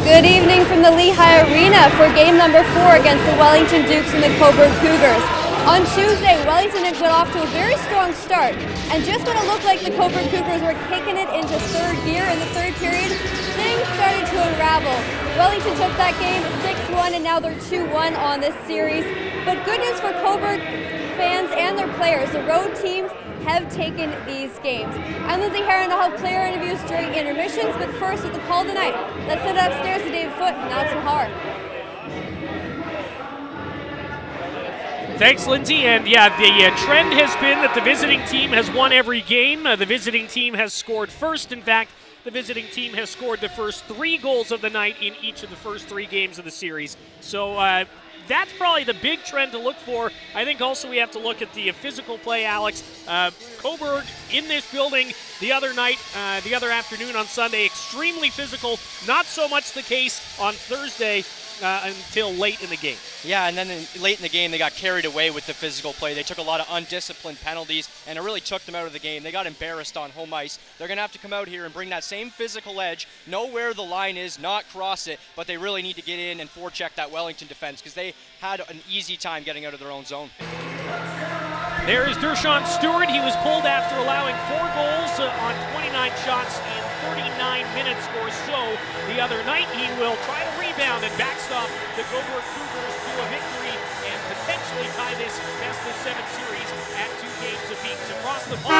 Good evening from the Lehigh Arena for game number 4 against the Wellington Dukes and the Cobourg Cougars. On Tuesday, Wellington had got off to a very strong start, and just when it looked like the Cobourg Cougars were kicking it into third gear in the third period, things started to unravel. Wellington took that game 6-1, and now they're 2-1 on this series. But good news for Cobourg fans and their players. The road teams have taken these games. I'm Lindsay Heron. I'll have player interviews during intermissions, but first with the call tonight, let's send it upstairs to David Foote and Alex Mahar. Thanks, Lindsay. And yeah, the trend has been that the visiting team has won every game. The visiting team has scored first. In fact, the visiting team has scored the first 3 goals of the night in each of the first 3 games of the series. So that's probably the big trend to look for. I think also we have to look at the physical play, Alex. Cobourg in this building the other night, the other afternoon on Sunday, extremely physical. Not so much the case on Thursday until late in the game. Yeah, and then late in the game, they got carried away with the physical play. They took a lot of undisciplined penalties, and it really took them out of the game. They got embarrassed on home ice. They're going to have to come out here and bring that same physical edge, know where the line is, not cross it, but they really need to get in and forecheck that Wellington defense because they had an easy time getting out of their own zone. There is Dershawn Stewart. He was pulled after allowing 4 goals on 29 shots in 39 minutes or so the other night. He will try to rebound and backstop the Cobourg Cougars to a victory and potentially tie this best-of-7 series at 2 games apiece. Across the pond,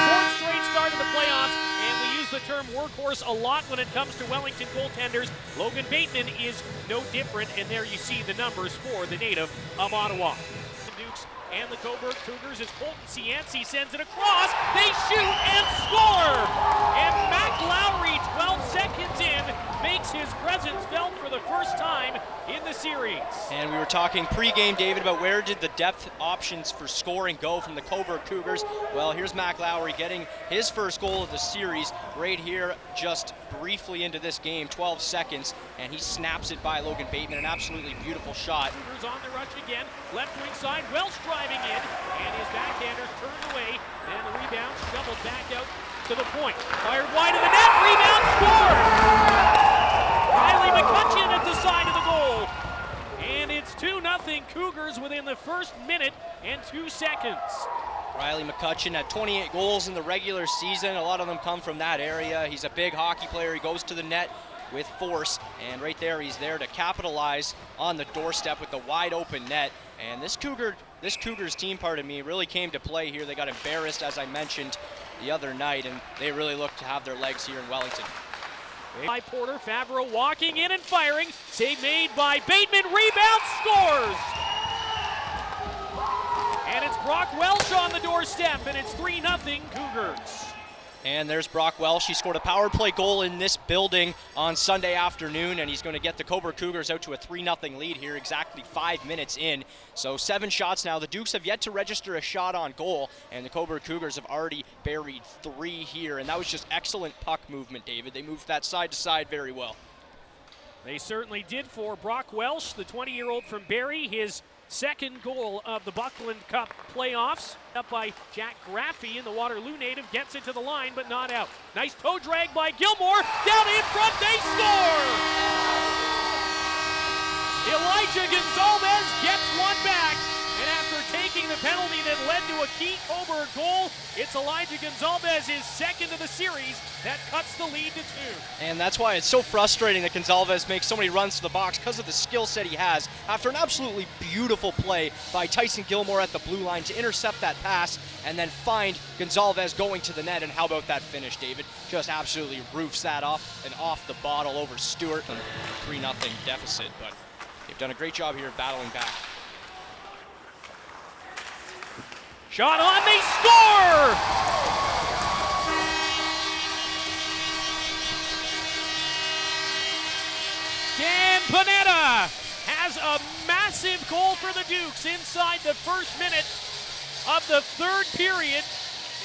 fourth straight start of the playoffs, and we use the term workhorse a lot when it comes to Wellington goaltenders. Logan Bateman is no different, and there you see the numbers for the native of Ottawa. Dukes and the Cobourg Cougars as Colton Cianci sends it across. They shoot and score! And Mac Lowry, 12 seconds in, makes his presence felt for the first time in the series. And we were talking pregame, David, about where did the depth options for scoring go from the Cobourg Cougars. Well, here's Mac Lowry getting his first goal of the series right here just briefly into this game, 12 seconds, and he snaps it by Logan Bateman, an absolutely beautiful shot. Cougars on the rush again, left wing side, Welsh driving in, and his backhander turned away, and the rebound shoveled back out to the point. Fired wide of the net, rebound scored! Riley McCutcheon at the side of the goal. And it's 2-0 Cougars within the first minute and 2 seconds. Riley McCutcheon had 28 goals in the regular season. A lot of them come from that area. He's a big hockey player. He goes to the net with force, and right there he's there to capitalize on the doorstep with the wide open net. And this Cougars team, really came to play here. They got embarrassed, as I mentioned, the other night, and they really look to have their legs here in Wellington. By Porter, Favreau walking in and firing. Save made by Bateman, rebound, scores! And it's Brock Welsh on the doorstep, and it's 3-0 Cougars. And there's Brock Welsh. He scored a power play goal in this building on Sunday afternoon, and he's going to get the Cobourg Cougars out to a 3-0 lead here exactly 5 minutes in. So 7 shots now. The Dukes have yet to register a shot on goal, and the Cobourg Cougars have already buried 3 here, and that was just excellent puck movement, David. They moved that side to side very well. They certainly did for Brock Welsh, the 20-year-old from Barrie, his second goal of the Buckland Cup playoffs. Up by Jack Graffey, and the Waterloo native gets it to the line, but not out. Nice toe drag by Gilmore. Down in front, they score! Elijah Gonzalez gets one back, and after taking the penalty that led to a key Cobourg goal, it's Elijah Gonzalez's second of the series that cuts the lead to 2. And that's why it's so frustrating that Gonzalez makes so many runs to the box, because of the skill set he has. After an absolutely beautiful play by Tyson Gilmore at the blue line to intercept that pass and then find Gonzalez going to the net. And how about that finish, David? Just absolutely roofs that off and off the bottle over Stewart. 3-0 deficit, but they've done a great job here battling back. Shot on, they score! Dan Panetta has a massive goal for the Dukes inside the first minute of the third period.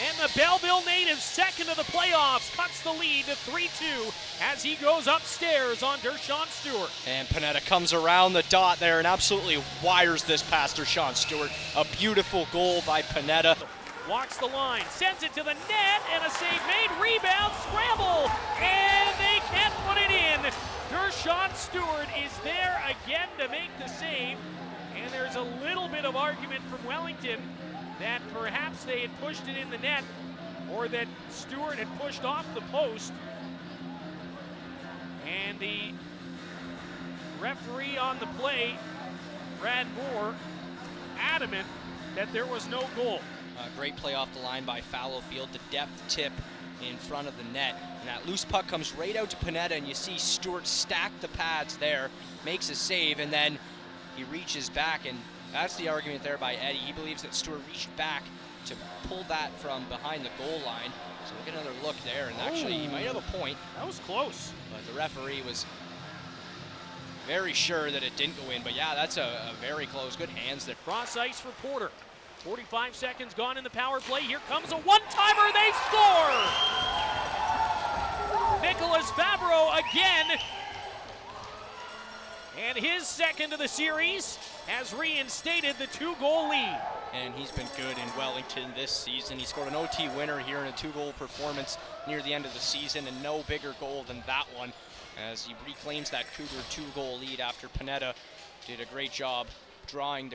And the Belleville native, second of the playoffs, cuts the lead to 3-2 as he goes upstairs on Dershawn Stewart. And Panetta comes around the dot there and absolutely wires this past Dershawn Stewart. A beautiful goal by Panetta. Walks the line, sends it to the net, and a save made, rebound, scramble, and they can't put it in. Stewart is there again to make the save, and there's a little bit of argument from Wellington that perhaps they had pushed it in the net or that Stewart had pushed off the post. And the referee on the play, Brad Moore, adamant that there was no goal. Great play off the line by Fallowfield, the depth tip in front of the net. And that loose puck comes right out to Panetta, and you see Stewart stack the pads there, makes a save, and then he reaches back, and that's the argument there by Eddie. He believes that Stewart reached back to pull that from behind the goal line. So we'll get another look there, and actually he might have a point. That was close. But the referee was very sure that it didn't go in. But yeah, that's a very close. Good hands there. Cross ice for Porter. 45 seconds gone in the power play. Here comes a one-timer. They score! Nicholas Favreau again. And his second of the series has reinstated the 2-goal lead. And he's been good in Wellington this season. He scored an OT winner here in a 2-goal performance near the end of the season, and no bigger goal than that one as he reclaims that Cougar 2-goal lead after Panetta did a great job drawing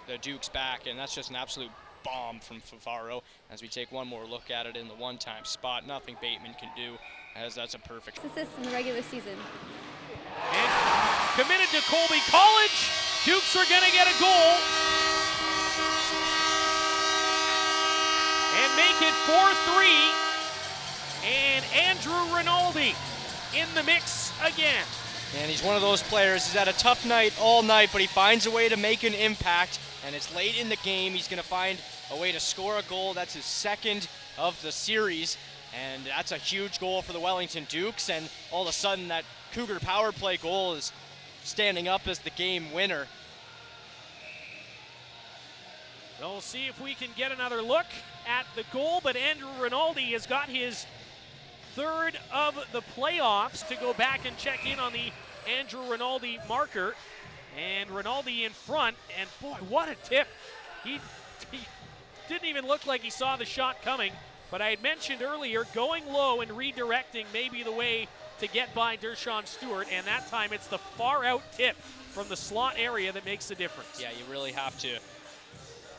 the Dukes back, and that's just an absolute bomb from Favaro. As we take one more look at it in the one-time spot, nothing Bateman can do, as that's a perfect Assists in the regular season. And committed to Colby College. Dukes are going to get a goal and make it 4-3. And Andrew Rinaldi in the mix again. And he's one of those players. He's had a tough night all night, but he finds a way to make an impact. And it's late in the game. He's going to find a way to score a goal. That's his second of the series. And that's a huge goal for the Wellington Dukes. And all of a sudden, that Cougar power play goal is standing up as the game winner. We'll see if we can get another look at the goal. But Andrew Rinaldi has got his third of the playoffs to go back and check in on the Andrew Rinaldi marker. And Rinaldi in front, and boy, what a tip. He didn't even look like he saw the shot coming, but I had mentioned earlier, going low and redirecting may be the way to get by Dershawn Stewart, and that time it's the far out tip from the slot area that makes the difference. Yeah, you really have to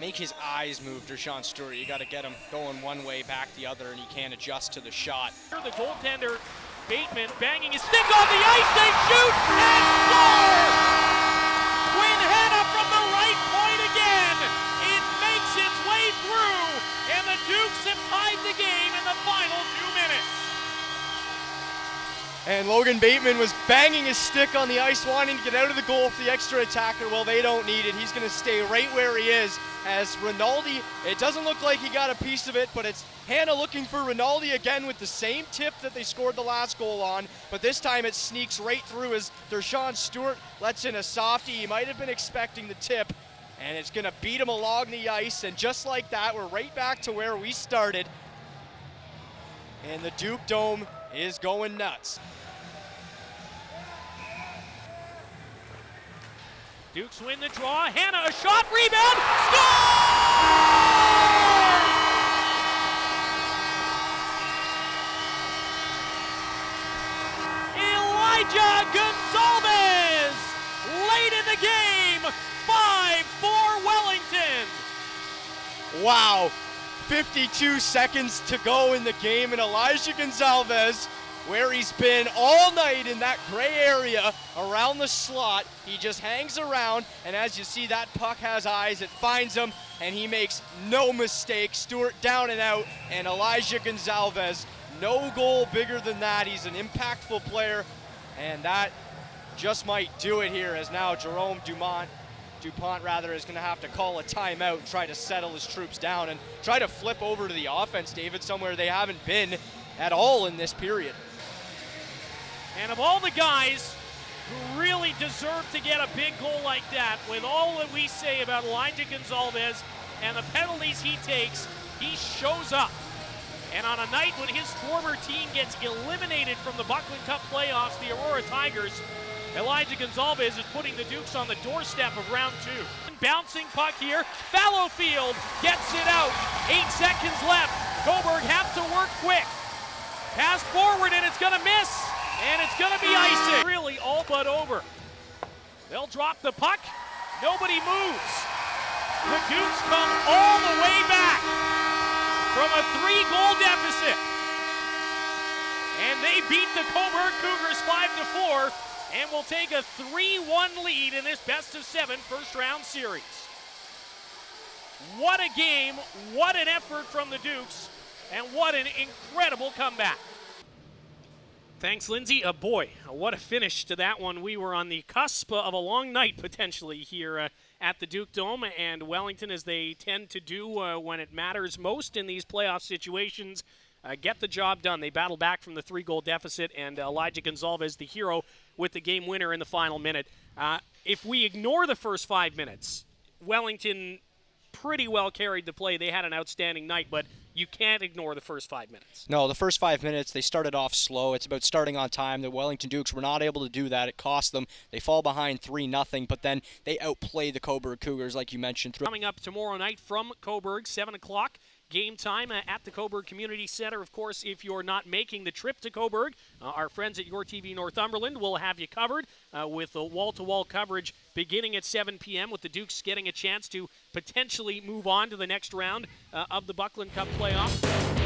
make his eyes move, Dershawn Stewart. You got to get him going one way, back the other, and he can't adjust to the shot. The goaltender, Bateman, banging his stick on the ice. They shoot and score! Quinn Hanna from the right point again. It makes its way through, and the Dukes have tied the game in the final 2 minutes. And Logan Bateman was banging his stick on the ice, wanting to get out of the goal for the extra attacker. Well, they don't need it. He's going to stay right where he is. As Rinaldi, it doesn't look like he got a piece of it, but it's Hanna looking for Rinaldi again with the same tip that they scored the last goal on, but this time it sneaks right through as Dershawn Stewart lets in a softie. He might have been expecting the tip, and it's going to beat him along the ice, and just like that, we're right back to where we started, and the Duke Dome is going nuts. Dukes win the draw. Hanna, a shot, rebound, score! Elijah Gonzalez, late in the game, 5-4 Wellington. Wow, 52 seconds to go in the game, and Elijah Gonzalez, where he's been all night in that gray area around the slot, he just hangs around, and as you see, that puck has eyes. It finds him, and he makes no mistake. Stewart down and out, and Elijah Gonzalez, no goal bigger than that. He's an impactful player, and that just might do it here, as now Jerome DuPont is going to have to call a timeout and try to settle his troops down and try to flip over to the offense, David, somewhere they haven't been at all in this period. And of all the guys who really deserve to get a big goal like that, with all that we say about Elijah Gonzalez and the penalties he takes, he shows up. And on a night when his former team gets eliminated from the Buckland Cup playoffs, the Aurora Tigers, Elijah Gonzalez is putting the Dukes on the doorstep of round 2. Bouncing puck here, Fallowfield gets it out. 8 seconds left. Cobourg have to work quick. Pass forward, and it's going to miss. And it's going to be icing. Really all but over. They'll drop the puck. Nobody moves. The Dukes come all the way back from a 3-goal deficit. And they beat the Cobourg Cougars 5-4 and will take a 3-1 lead in this best-of-7 first-round series. What a game, what an effort from the Dukes, and what an incredible comeback. Thanks, Lindsay. Boy, what a finish to that one. We were on the cusp of a long night, potentially, here at the Duke Dome, and Wellington, as they tend to do when it matters most in these playoff situations, get the job done. They battle back from the 3-goal deficit, and Elijah Gonzalez, the hero, with the game winner in the final minute. If we ignore the first 5 minutes, Wellington pretty well carried the play. They had an outstanding night, but you can't ignore the first 5 minutes. No, the first 5 minutes, they started off slow. It's about starting on time. The Wellington Dukes were not able to do that. It cost them. They fall behind 3-0, but then they outplay the Cobourg Cougars, like you mentioned. Coming up tomorrow night from Cobourg, 7 o'clock. Game time at the Cobourg Community Center. Of course, if you're not making the trip to Cobourg, our friends at Your TV Northumberland will have you covered with wall-to-wall coverage beginning at 7 p.m. with the Dukes getting a chance to potentially move on to the next round of the Buckland Cup playoff.